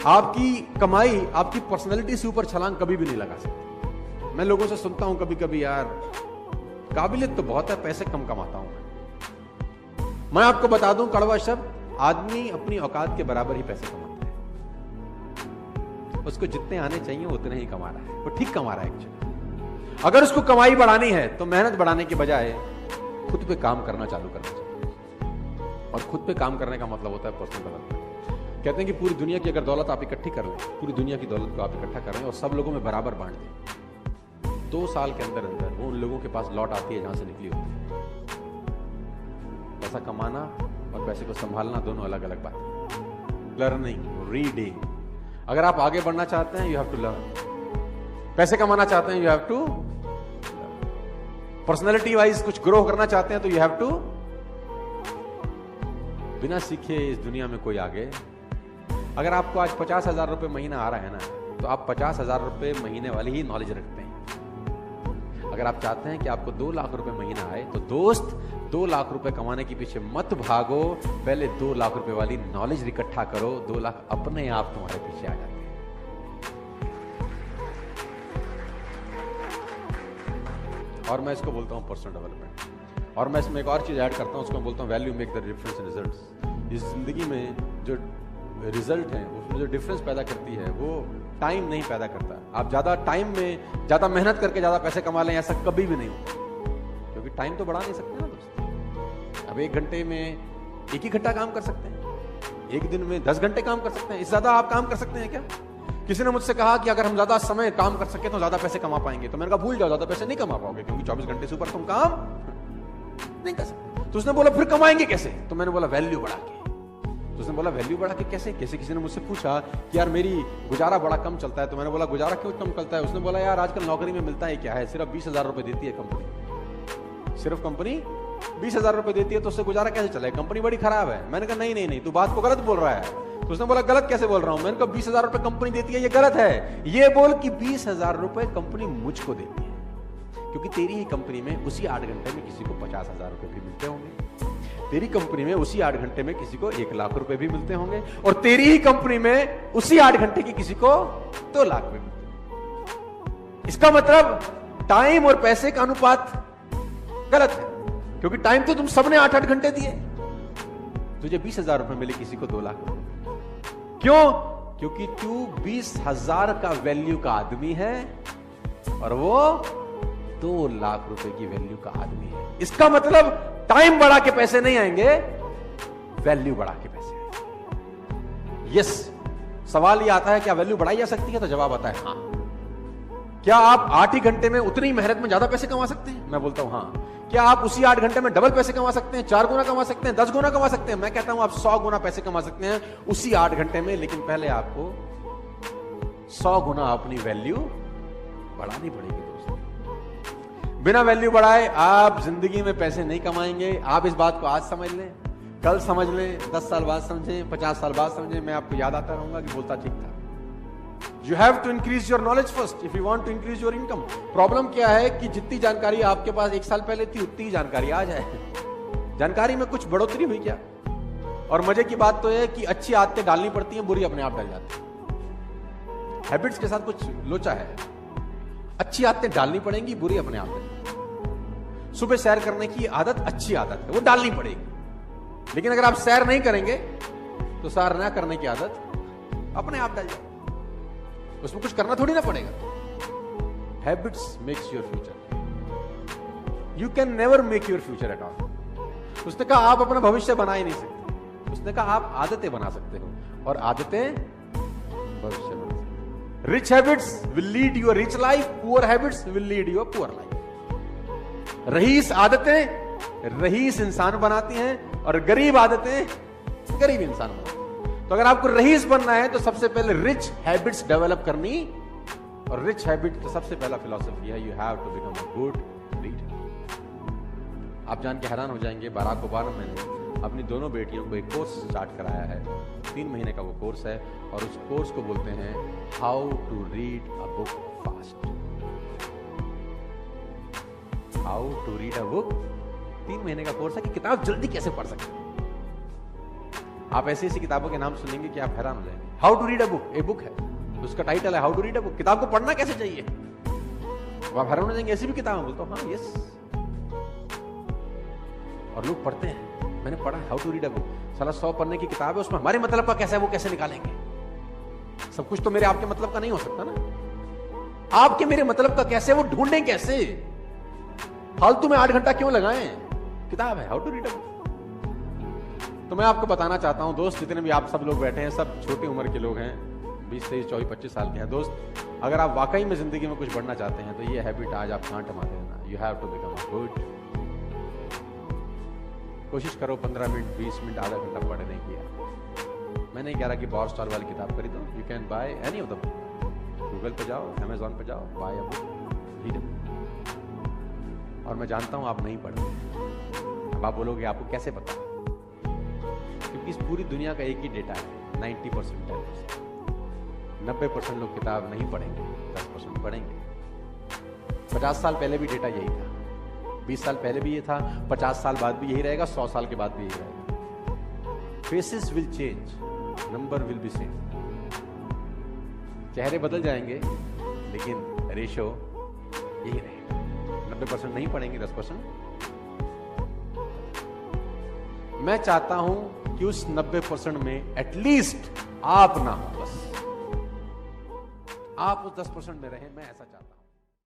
आपकी कमाई आपकी पर्सनैलिटी से ऊपर छलांग कभी भी नहीं लगा सकती। मैं लोगों से सुनता हूं कभी कभी, यार काबिलियत तो बहुत है, पैसे कम कमाता हूं मैं आपको बता दूं कड़वा शब्द, आदमी अपनी औकात के बराबर ही पैसे कमाता है। उसको जितने आने चाहिए उतने ही कमा रहा है, वो ठीक कमा रहा है एक्चुअली। अगर उसको कमाई बढ़ानी है तो मेहनत बढ़ाने के बजाय खुद पे काम करना चालू करना चाहिए। और खुद पे काम करने का मतलब होता है पर्सनल डेवलपमेंट। कहते हैं कि पूरी दुनिया की अगर दौलत आप इकट्ठी कर लें, पूरी दुनिया की दौलत को आप इकट्ठा कर लें और सब लोगों में बराबर बांट दें, 2 साल के अंदर अंदर वो उन लोगों के पास लौट आती है जहां से निकली होती है। पैसा कमाना और पैसे को संभालना दोनों अलग अलग बात है। Learning, reading. अगर आप आगे बढ़ना चाहते हैं, यू हैव टू लर्न। पैसे कमाना चाहते हैं, you have to. Personality wise कुछ ग्रो करना चाहते हैं तो यू हैव टू। बिना सीखे इस दुनिया में कोई आगे। अगर आपको आज 50,000 रुपए महीना आ रहा है ना, तो आप 50,000 रुपए महीने वाली ही नॉलेज रखते हैं। अगर आप चाहते हैं कि आपको 2 लाख रुपए महीना आए, तो दोस्त 2 लाख रुपए कमाने के पीछे मत भागो, पहले 2 लाख रुपए वाली नॉलेज इकट्ठा करो। 2 लाख अपने आप तुम्हारे पीछे आ जाते हैं। और मैं इसको बोलता हूं पर्सनल डेवलपमेंट। और मैं इसमें एक और चीज ऐड करता हूं, उसको मैं बोलता हूं value make the difference in results. इस जिंदगी में जो रिजल्ट है, उसमें जो डिफरेंस पैदा करती है, वो टाइम नहीं पैदा करता। आप ज्यादा टाइम में ज्यादा मेहनत करके ज्यादा पैसे कमा लें, ऐसा कभी भी नहीं होता, क्योंकि टाइम तो बढ़ा नहीं सकते ना दोस्तों। अब 1 घंटे में 1 ही घंटा काम कर सकते हैं, 1 दिन में 10 घंटे काम कर सकते हैं। इससे ज्यादा आप काम कर सकते हैं क्या? किसी ने मुझसे कहा कि अगर हम ज्यादा समय काम कर सके तो ज्यादा पैसे कमा पाएंगे। तो मैंने कहा भूल जाओ, ज्यादा पैसे नहीं कमा पाओगे, क्योंकि 24 घंटे से ऊपर तुम काम नहीं कर सकते। तो उसने बोला फिर कमाएंगे कैसे? तो मैंने बोला वैल्यू बढ़ा के। तो उसने बोला वैल्यू बढ़ा के कैसे? किसी ने मुझसे पूछा कि यार मेरी गुजारा बड़ा कम चलता है। तो मैंने बोला गुजारा क्यों कम चलता है? उसने बोला यार आजकल नौकरी में मिलता है क्या है, सिर्फ 20,000 रुपए देती है कंपनी, सिर्फ कंपनी 20,000 रुपए देती है, तो उससे गुजारा कैसे चलेगा? कंपनी बड़ी खराब है। मैंने कहा नहीं, तू बात को गलत बोल रहा है। तो उसने बोला गलत कैसे बोल रहा हूं? मैंने कहा 20,000 रुपए कंपनी देती है, ये गलत है। ये बोल कि 20,000 रुपए कंपनी मुझको देती है, क्योंकि तेरी ही कंपनी में उसी 8 घंटे में किसी को 50,000 रुपए भी मिलते होंगे, तेरी कंपनी में उसी 8 घंटे में किसी को 1 लाख रुपए भी मिलते होंगे, और तेरी ही कंपनी में उसी 8 घंटे की किसी को 2 लाख रुपए मिलते होंगे। इसका मतलब टाइम और पैसे का अनुपात गलत है, क्योंकि टाइम तो तुम सबने 8-8 घंटे दिए। तुझे 20,000 रुपए मिले, किसी को 2 लाख रुपए। क्यों? क्योंकि तू 20,000 का वैल्यू का आदमी है और वो 2 लाख रुपए की वैल्यू का आदमी है। इसका मतलब टाइम बढ़ा के पैसे नहीं आएंगे, वैल्यू बढ़ा के पैसे आएंगे। यस, सवाल ये आता है क्या वैल्यू बढ़ाई जा सकती है? तो जवाब आता है हाँ। क्या आप 8 ही घंटे में उतनी मेहनत में ज्यादा पैसे कमा सकते हैं? मैं बोलता हूं हाँ। क्या आप उसी 8 घंटे में डबल पैसे कमा सकते हैं, 4 गुना कमा सकते हैं, 10 गुना कमा सकते हैं? मैं कहता हूं आप 100 गुना पैसे कमा सकते हैं उसी 8 घंटे में, लेकिन पहले आपको 100 गुना अपनी वैल्यू बढ़ानी पड़ेगी दोस्तों। बिना वैल्यू बढ़ाए आप जिंदगी में पैसे नहीं कमाएंगे। आप इस बात को आज समझ लें, कल समझ लें, 10 साल बाद समझें, 50 साल बाद समझें, मैं आपको याद आता रहूंगा कि बोलता ठीक था। You have to increase your knowledge first if you want to increase your income. Problem क्या है कि जितनी जानकारी आपके पास 1 साल पहले थी, उतनी ही जानकारी आज है। जानकारी में कुछ बढ़ोतरी हुई क्या? और मजे की बात तो है कि अच्छी आदतें डालनी पड़ती हैं, बुरी अपने आप डल जाती हैं। हैबिट्स के साथ कुछ लोचा है। अच्छी आदतें डालनी पड़ेंगी, बुरी अपने आप डल जाती। सुबह सैर करने की आदत अच्छी आदत है, वो डालनी पड़ेगी, लेकिन अगर आप सैर नहीं करेंगे तो सैर ना करने की आदत अपने आप डल जाएगी। उसमें कुछ करना थोड़ी ना पड़ेगा। Habits makes your future. You can never make your future at all. उसने कहा आप अपना भविष्य बना ही नहीं सकते। उसने कहा आप आदतें बना सकते हो, और आदतें भविष्य बना सकते। Rich habits will lead you a rich life, poor habits will lead you a poor life. रईस आदतें रईस इंसान बनाती हैं, और गरीब आदतें गरीब इंसान बनाती हैं। तो अगर आपको रईस बनना है तो सबसे पहले रिच हैबिट्स डेवलप करनी, और रिच हैबिट का सबसे पहला फिलॉसफी है you have to become a good reader. आप जान के हैरान हो जाएंगे, बराक ओबामा ने अपनी दोनों बेटियों को एक कोर्स स्टार्ट कराया है। 3 महीने का वो कोर्स है, और उस कोर्स को बोलते हैं how to read a book fast. How to read a book, 3 महीने का कोर्स है कि किताब जल्दी कैसे पढ़ सकते हैं। आप ऐसी ऐसी किताबों के नाम सुनेंगे कि आप हैरान हो जाएंगे। How to read a book, a book है, उसका टाइटल है how to read a book, किताब को पढ़ना कैसे चाहिए। आप हैरान हो जाएंगे, ऐसी भी किताब है। बोलता हूँ हाँ यस, और लोग पढ़ते हैं। मैंने पढ़ा how to read a book, साला 100 पढ़ने की किताब है, उसमें हमारे मतलब का कैसा है वो कैसे निकालेंगे। सब कुछ तो मेरे आपके मतलब का नहीं हो सकता ना। आपके मेरे मतलब का कैसे, वो ढूंढें कैसे, फालतू में 8 घंटा क्यों लगाएं। किताब है how to read a book. तो मैं आपको बताना चाहता हूं दोस्त, जितने भी आप सब लोग बैठे हैं, सब छोटी उम्र के लोग हैं, 20, 23, 24, 25 साल के हैं दोस्त। अगर आप वाकई में जिंदगी में कुछ बढ़ना चाहते हैं तो ये हैबिट आज आप कांट मार देना। You have to become a good. कोशिश करो 15 मिनट, 20 मिनट, आधा घंटा पढ़ने की। मैं नहीं कह रहा कि पावर स्टार वाली किताब खरीदो, you can buy any of the book. Google पे जाओ, अमेजॉन पे जाओ, buy a book, read a book. और मैं जानता हूं आप नहीं पढ़ते। अब आप बोलोगे आपको कैसे पता, क्योंकि इस पूरी दुनिया का एक ही डेटा है, 90% 90% लोग किताब नहीं पढ़ेंगे, 10% पढ़ेंगे। 50 साल पहले भी डेटा यही था, 20 साल पहले भी ये था, 50 साल बाद भी यही रहेगा, 100 साल के बाद भी यही रहेगा। Faces will change, number will be same. चेहरे बदल जाएंगे लेकिन रेशो यही रहेगा। 90% नहीं पढ़ेंगे, 10%। मैं चाहता हूं कि उस 90% में एटलीस्ट आप ना हो, बस आप उस 10% में रहें। मैं ऐसा चाहता हूं।